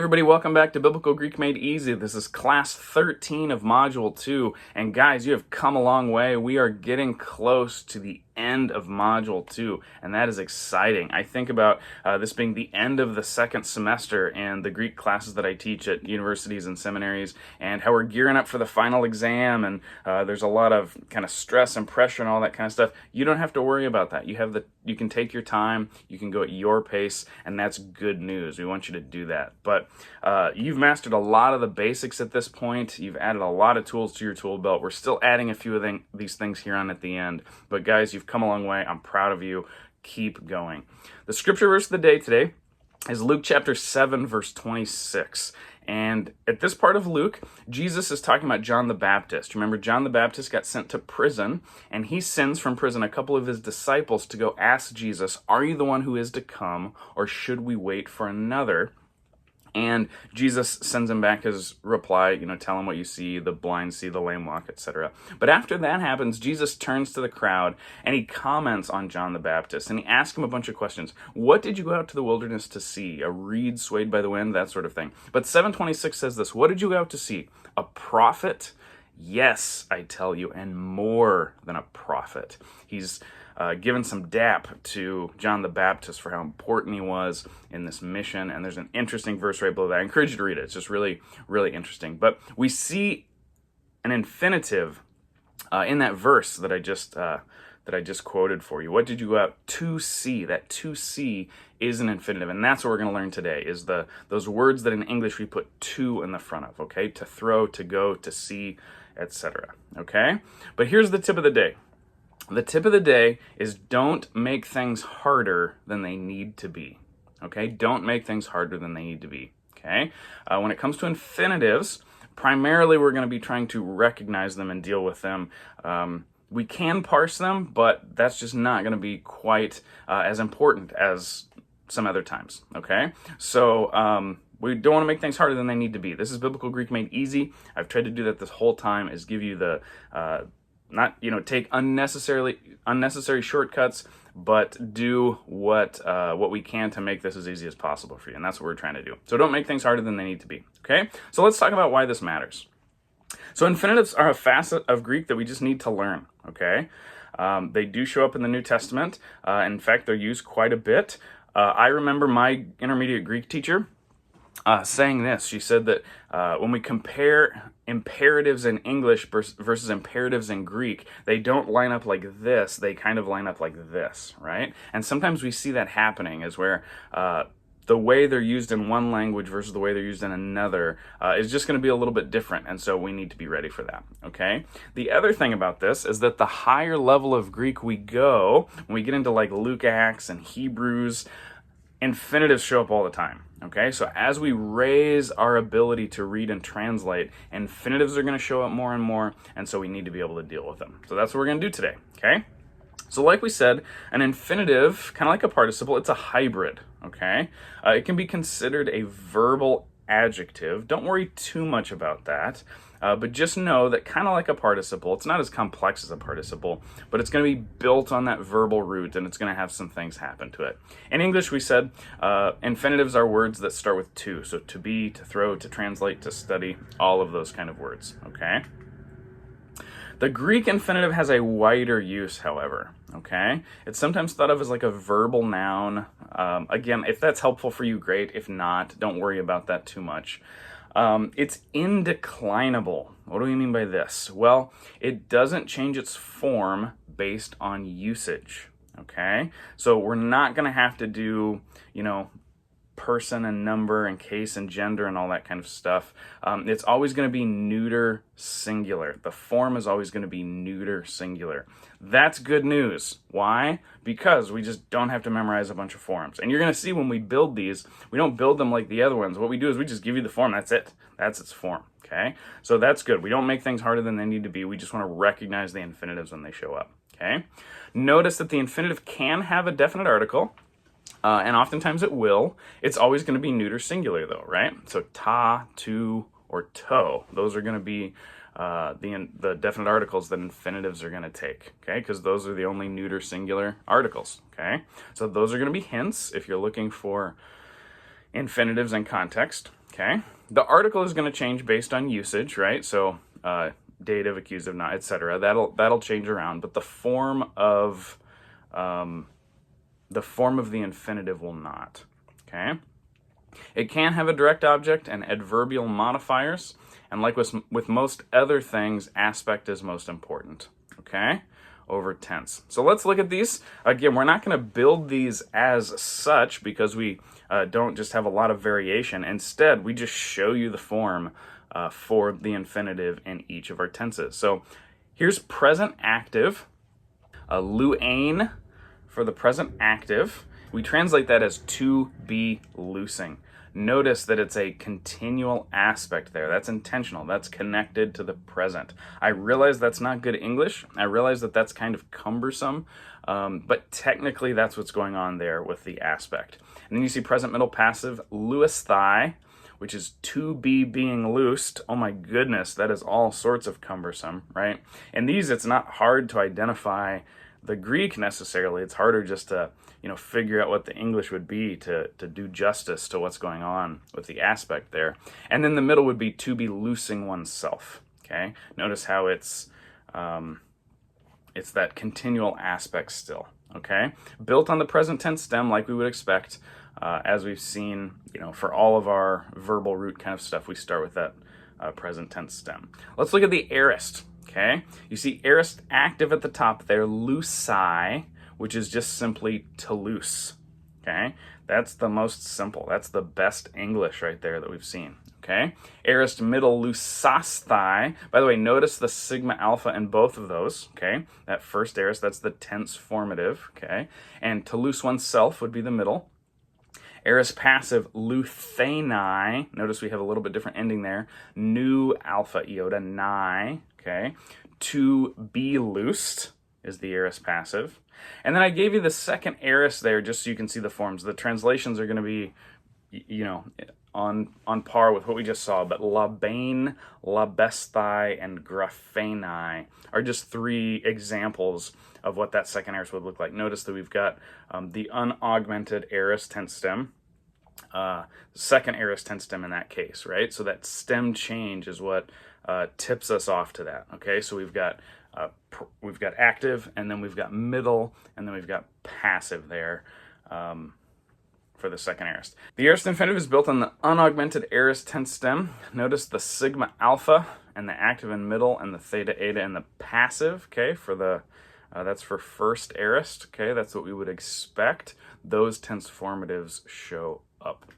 everybody, welcome back to Biblical Greek Made Easy. This is class 13 of Module 2, and guys, you have come a long way. We are getting close to the end of Module 2, and that is exciting. I think about this being the end of the second semester in the Greek classes that I teach at universities and seminaries, and how we're gearing up for the final exam, and there's a lot of kind of stress and pressure and all that kind of stuff. You don't have to worry about that. You can take your time, you can go at your pace, and that's good news. We want you to do that. But you've mastered a lot of the basics at this point. You've added a lot of tools to your tool belt. We're still adding a few of these things here on at the end. But guys, you've come a long way. I'm proud of you. Keep going. The scripture verse of the day today is Luke chapter 7, verse 26. And at this part of Luke, Jesus is talking about John the Baptist. Remember, John the Baptist got sent to prison, and he sends from prison a couple of his disciples to go ask Jesus, "Are you the one who is to come, or should we wait for another?" And Jesus sends him back his reply, tell him what you see, the blind see, the lame walk, etc. But after that happens, Jesus turns to the crowd and he comments on John the Baptist and he asks him a bunch of questions. What did you go out to the wilderness to see? A reed swayed by the wind, that sort of thing. But 7:26 says this: what did you go out to see? A prophet? Yes, I tell you, and more than a prophet. He's given some dap to John the Baptist for how important he was in this mission, and there's an interesting verse right below that. I encourage you to read it. It's just really, really interesting. But we see an infinitive in that verse that I just quoted for you. What did you go out to see? That to see is an infinitive, and that's what we're going to learn today, is those words that in English we put to in the front of, okay? To throw, to go, to see, etc. Okay? But here's the tip of the day. The tip of the day is don't make things harder than they need to be, okay? Don't make things harder than they need to be, okay? When it comes to infinitives, primarily we're going to be trying to recognize them and deal with them. We can parse them, but that's just not going to be quite as important as some other times, okay? So we don't want to make things harder than they need to be. This is Biblical Greek Made Easy. I've tried to do that this whole time, is give you the... not take unnecessary shortcuts, but do what we can to make this as easy as possible for you, and that's what we're trying to do. So don't make things harder than they need to be. Okay, so let's talk about why this matters. So infinitives are a facet of Greek that we just need to learn. Okay, they do show up in the New Testament. In fact, they're used quite a bit. I remember my intermediate Greek teacher saying this. She said that when we compare imperatives in English versus imperatives in Greek, they don't line up like this, they kind of line up like this, right? And sometimes we see that happening, is where the way they're used in one language versus the way they're used in another is just going to be a little bit different, and so we need to be ready for that, okay? The other thing about this is that the higher level of Greek we go, when we get into like Luke, Acts, and Hebrews, infinitives show up all the time, okay? So as we raise our ability to read and translate, infinitives are going to show up more and more, and so we need to be able to deal with them. So that's what we're going to do today, okay? So like we said, an infinitive, kind of like a participle, it's a hybrid, okay? It can be considered a verbal adjective. Don't worry too much about that. But just know that kind of like a participle, it's not as complex as a participle, but it's going to be built on that verbal root, and it's going to have some things happen to it. In English, we said infinitives are words that start with to. So to be, to throw, to translate, to study, all of those kind of words, okay? The Greek infinitive has a wider use, however, okay? It's sometimes thought of as like a verbal noun. Again, if that's helpful for you, great. If not, don't worry about that too much. It's indeclinable. What do we mean by this? Well, it doesn't change its form based on usage, okay? So we're not going to have to do, person and number and case and gender and all that kind of stuff. It's always going to be neuter singular. The form is always going to be neuter singular. That's good news. Why? Because we just don't have to memorize a bunch of forms. And you're going to see when we build these, we don't build them like the other ones. What we do is we just give you the form. That's it. That's its form. Okay? So that's good. We don't make things harder than they need to be. We just want to recognize the infinitives when they show up. Okay? Notice that the infinitive can have a definite article. And oftentimes it will. It's always going to be neuter singular though, right? So ta, to, or to. Those are going to be the definite articles that infinitives are going to take, okay? Because those are the only neuter singular articles, okay? So those are going to be hints if you're looking for infinitives and context, okay? The article is going to change based on usage, right? So dative, accusative, not, etc. That'll change around, but the form of the infinitive will not, okay? It can have a direct object and adverbial modifiers, and like with most other things, aspect is most important, okay, over tense. So let's look at these. Again, we're not going to build these as such because we don't just have a lot of variation. Instead, we just show you the form for the infinitive in each of our tenses. So here's present active, luane for the present active. We translate that as to be loosing. Notice that it's a continual aspect there. That's intentional. That's connected to the present. I realize that's not good English. I realize that that's kind of cumbersome, but technically that's what's going on there with the aspect. And then you see present middle passive, loosthai, which is to be being loosed. Oh my goodness, that is all sorts of cumbersome, right? And these, it's not hard to identify the Greek necessarily. It's harder just to, figure out what the English would be to do justice to what's going on with the aspect there. And then the middle would be to be loosing oneself, okay? Notice how it's that continual aspect still, okay? Built on the present tense stem like we would expect, as we've seen, for all of our verbal root kind of stuff, we start with that present tense stem. Let's look at the aorist. Okay, you see aorist active at the top there, loosai, which is just simply to loose. Okay, that's the most simple. That's the best English right there that we've seen. Okay, aorist middle, loosasthai. By the way, notice the sigma alpha in both of those. Okay, that first aorist, that's the tense formative. Okay, and to loose oneself would be the middle. Aorist passive, luthanai. Notice we have a little bit different ending there. Nu alpha iota, nai. Okay, to be loosed is the aorist passive. And then I gave you the second aorist there just so you can see the forms. The translations are going to be, on par with what we just saw, but labane, labesthai, and graphenai are just three examples of what that second aorist would look like. Notice that we've got the unaugmented aorist tense stem, second aorist tense stem in that case, right? So that stem change is what tips us off to that. Okay, so we've got active, and then we've got middle, and then we've got passive there for the second aorist. The aorist infinitive is built on the unaugmented aorist tense stem. Notice the sigma alpha and the active and middle, and the theta eta and the passive. Okay, for the that's for first aorist. Okay, that's what we would expect. Those tense formatives show up.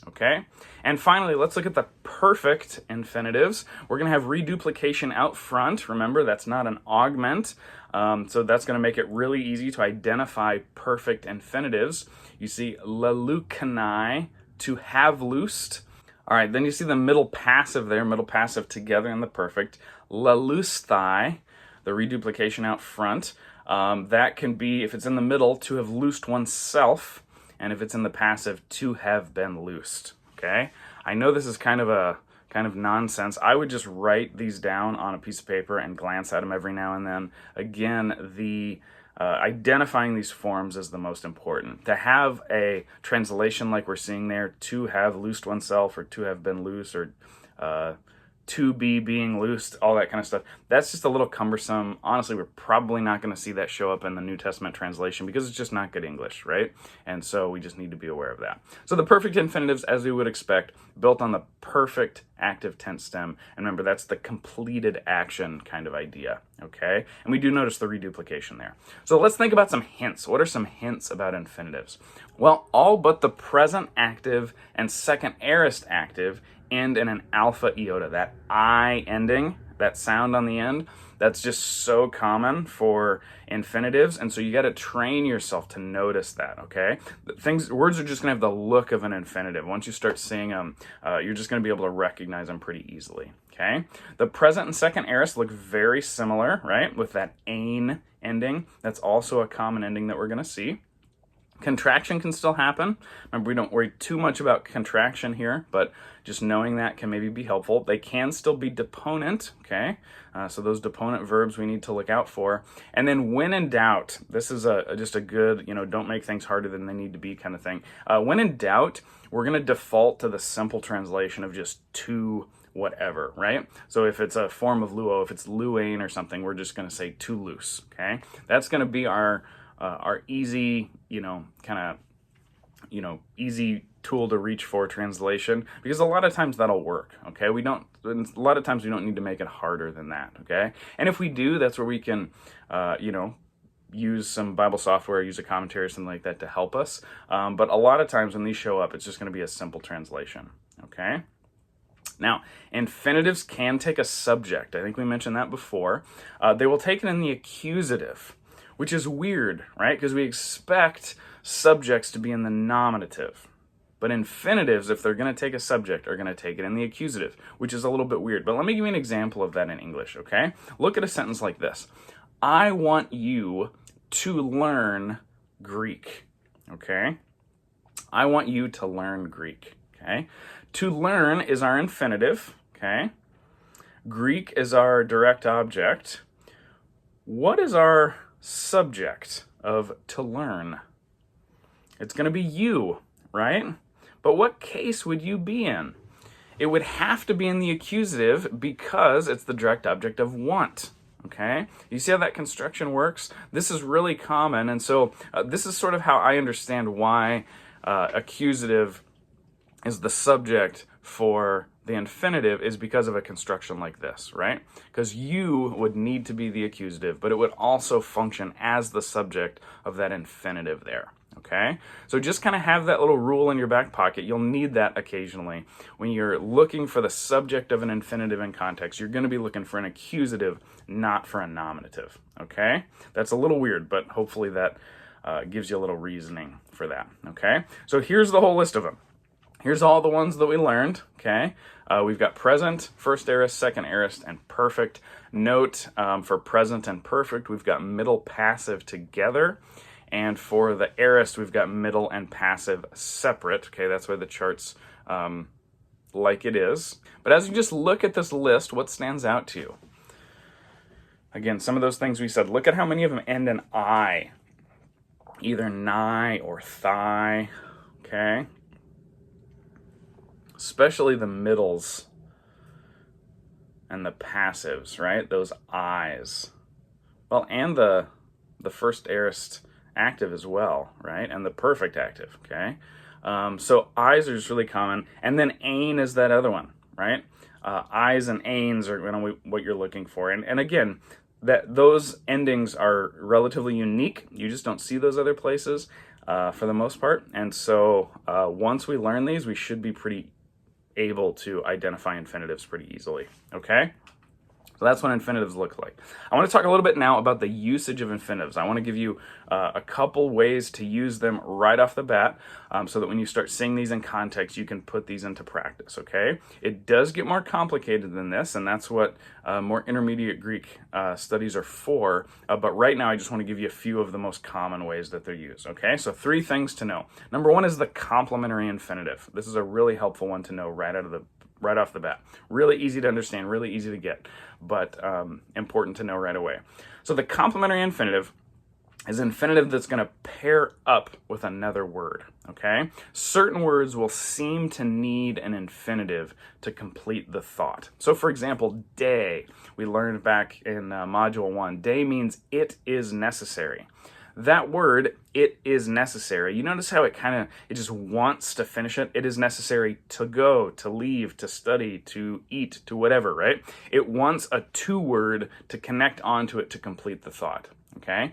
Okay, and finally, let's look at the perfect infinitives. We're going to have reduplication out front. Remember, that's not an augment, so that's going to make it really easy to identify perfect infinitives. You see lelukanai, to have loosed. All right, then you see the middle passive there, middle passive together in the perfect. Lelusthai, the reduplication out front. That can be, if it's in the middle, to have loosed oneself. And if it's in the passive, to have been loosed, okay? I know this is kind of nonsense. I would just write these down on a piece of paper and glance at them every now and then. Again, the identifying these forms is the most important. To have a translation like we're seeing there, to have loosed oneself, or to have been loose, or to be being loosed, all that kind of stuff. That's just a little cumbersome. Honestly, we're probably not going to see that show up in the New Testament translation because it's just not good English, right? And so we just need to be aware of that. So the perfect infinitives, as we would expect, built on the perfect active tense stem. And remember, that's the completed action kind of idea, okay? And we do notice the reduplication there. So let's think about some hints. What are some hints about infinitives? Well, all but the present active and second aorist active end in an alpha iota. That I ending, that sound on the end, that's just so common for infinitives, and so you got to train yourself to notice that, okay? Words are just going to have the look of an infinitive. Once you start seeing them, you're just going to be able to recognize them pretty easily, okay? The present and second aorist look very similar, right? With that ain ending. That's also a common ending that we're going to see. Contraction can still happen. Remember, we don't worry too much about contraction here, but just knowing that can maybe be helpful. They can still be deponent, okay? So those deponent verbs we need to look out for. And then when in doubt, this is just a good, don't make things harder than they need to be kind of thing. When in doubt, we're going to default to the simple translation of just to whatever, right? So if it's a form of luo, if it's luane or something, we're just going to say too loose, okay? That's going to be our easy, easy tool to reach for translation, because a lot of times that'll work, okay? A lot of times we don't need to make it harder than that, okay? And if we do, that's where we can, use some Bible software, use a commentary or something like that to help us. But a lot of times when these show up, it's just going to be a simple translation, okay? Now, infinitives can take a subject. I think we mentioned that before. They will take it in the accusative, which is weird, right? Because we expect subjects to be in the nominative. But infinitives, if they're going to take a subject, are going to take it in the accusative, which is a little bit weird. But let me give you an example of that in English, okay? Look at a sentence like this. I want you to learn Greek, okay? I want you to learn Greek, okay? To learn is our infinitive, okay? Greek is our direct object. What is our subject of to learn? It's going to be you, right? But what case would you be in? It would have to be in the accusative because it's the direct object of want, okay? You see how that construction works? This is really common, and so this is sort of how I understand why accusative is the subject for the infinitive, is because of a construction like this, right? Because you would need to be the accusative, but it would also function as the subject of that infinitive there, okay? So just kind of have that little rule in your back pocket. You'll need that occasionally. When you're looking for the subject of an infinitive in context, you're going to be looking for an accusative, not for a nominative, okay? That's a little weird, but hopefully that gives you a little reasoning for that, okay? So here's the whole list of them. Here's all the ones that we learned, okay? We've got present, first aorist, second aorist, and perfect. Note, for present and perfect, we've got middle passive together. And for the aorist, we've got middle and passive separate. Okay, that's why the chart's like it is. But as you just look at this list, what stands out to you? Again, some of those things we said, look at how many of them end in I. Either nigh or thigh, okay? Especially the middles and the passives, right? Those I's. Well, and the first aorist active as well, right? And the perfect active, okay? So I's are just really common. And then ain is that other one, right? I's and ains are what you're looking for. And again, those endings are relatively unique. You just don't see those other places for the most part. And so once we learn these, we should be pretty able to identify infinitives pretty easily, okay? So that's what infinitives look like. I want to talk a little bit now about the usage of infinitives. I want to give you a couple ways to use them right off the bat so that when you start seeing these in context, you can put these into practice, okay? It does get more complicated than this, and that's what more intermediate Greek studies are for. But right now, I just want to give you a few of the most common ways that they're used, okay? So 3 things to know. Number 1 is the complementary infinitive. This is a really helpful one to know right off the bat. Really easy to understand, really easy to get, but important to know right away. So the complementary infinitive is an infinitive that's going to pair up with another word, okay? Certain words will seem to need an infinitive to complete the thought. So for example, day, we learned back in Module 1, day means it is necessary. That word, it is necessary, you notice how it just wants to finish it? It is necessary to go, to leave, to study, to eat, to whatever, right? It wants a to word to connect onto it to complete the thought, okay?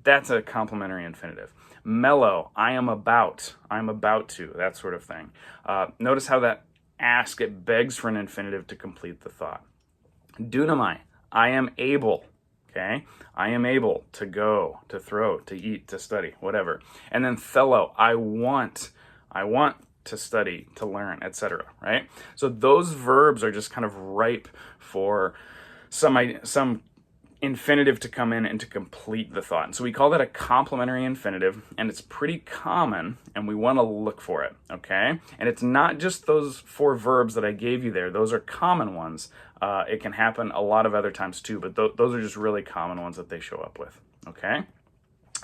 That's a complementary infinitive. Mellow, I am about to, that sort of thing. Notice how that ask, it begs for an infinitive to complete the thought. Dunamai, I am able. Okay, I am able to go, to throw, to eat, to study, whatever. And then thelo, I want to study, to learn, etc. Right? So those verbs are just kind of ripe for some infinitive to come in and to complete the thought. And so we call that a complementary infinitive, and it's pretty common, and we want to look for it, okay? And it's not just those 4 verbs that I gave you there. Those are common ones. It can happen a lot of other times too, but those are just really common ones that they show up with, okay?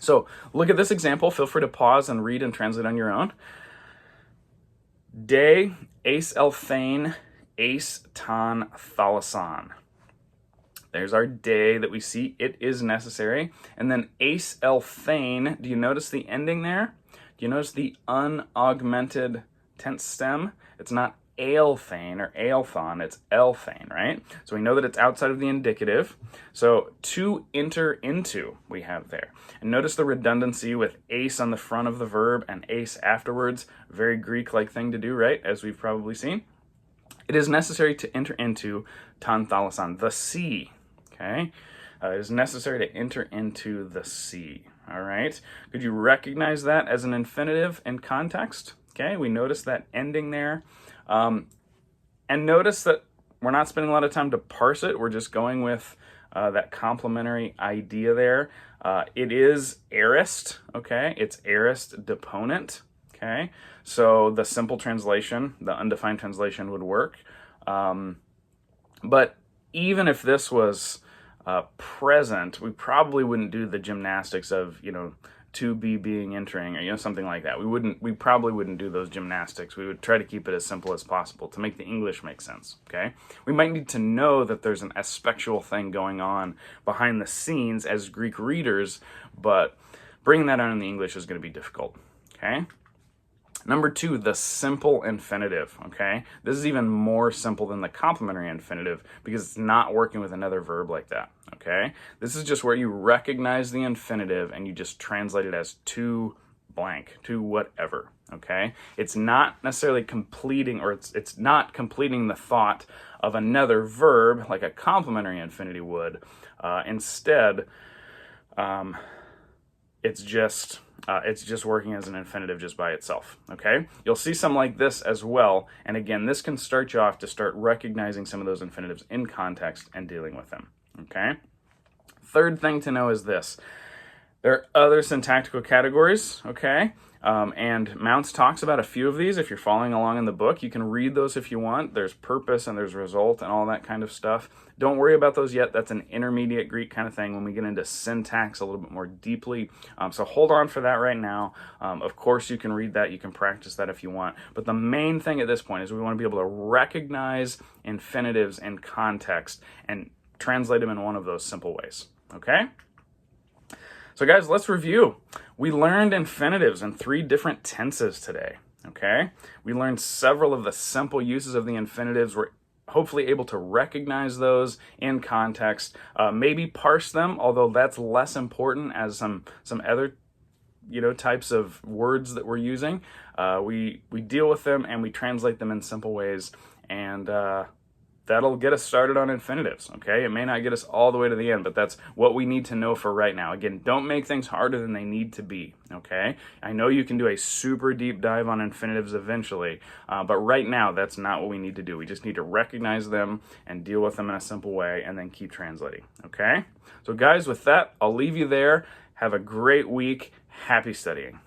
So look at this example. Feel free to pause and read and translate on your own. De eis elthein eis tan thalasan. There's our day that we see. It is necessary. And then eis elthein, do you notice the ending there? Do you notice the unaugmented tense stem? It's not eilthein or eilthon, it's elthein, right? So we know that it's outside of the indicative. So to enter into, we have there. And notice the redundancy with eis on the front of the verb and eis afterwards. Very Greek-like thing to do, right? As we've probably seen. It is necessary to enter into tan thalasan, the sea. Okay, it is necessary to enter into the sea. All right, could you recognize that as an infinitive in context? Okay, we notice that ending there. And notice that we're not spending a lot of time to parse it. We're just going with that complementary idea there. It is aorist, okay? It's aorist deponent, okay? So the simple translation, the undefined translation would work. But even if this was present, we probably wouldn't do the gymnastics of, to be, being, entering, or something like that. We probably wouldn't do those gymnastics. We would try to keep it as simple as possible to make the English make sense, okay? We might need to know that there's an aspectual thing going on behind the scenes as Greek readers, but bringing that out in the English is going to be difficult, okay? Number 2, the simple infinitive, okay? This is even more simple than the complementary infinitive because it's not working with another verb like that, okay? This is just where you recognize the infinitive and you just translate it as to blank, to whatever, okay? It's not necessarily completing, or it's not completing the thought of another verb like a complementary infinitive would. Instead, it's just working as an infinitive just by itself, okay? You'll see some like this as well, and again, this can start you off to start recognizing some of those infinitives in context and dealing with them, okay? Third thing to know is this. There are other syntactical categories, okay? And Mounts talks about a few of these. If you're following along in the book, you can read those if you want. There's purpose and there's result and all that kind of stuff. Don't worry about those yet. That's an intermediate Greek kind of thing when we get into syntax a little bit more deeply. So hold on for that right now. Of course, you can read that. You can practice that if you want. But the main thing at this point is we want to be able to recognize infinitives in context and translate them in one of those simple ways, okay? So guys, let's review. We learned infinitives in 3 different tenses today, okay? We learned several of the simple uses of the infinitives. We're hopefully able to recognize those in context, maybe parse them, although that's less important as some other types of words that we're using. We deal with them and we translate them in simple ways, and that'll get us started on infinitives, okay? It may not get us all the way to the end, but that's what we need to know for right now. Again, don't make things harder than they need to be, okay? I know you can do a super deep dive on infinitives eventually, but right now, that's not what we need to do. We just need to recognize them and deal with them in a simple way and then keep translating, okay? So guys, with that, I'll leave you there. Have a great week. Happy studying.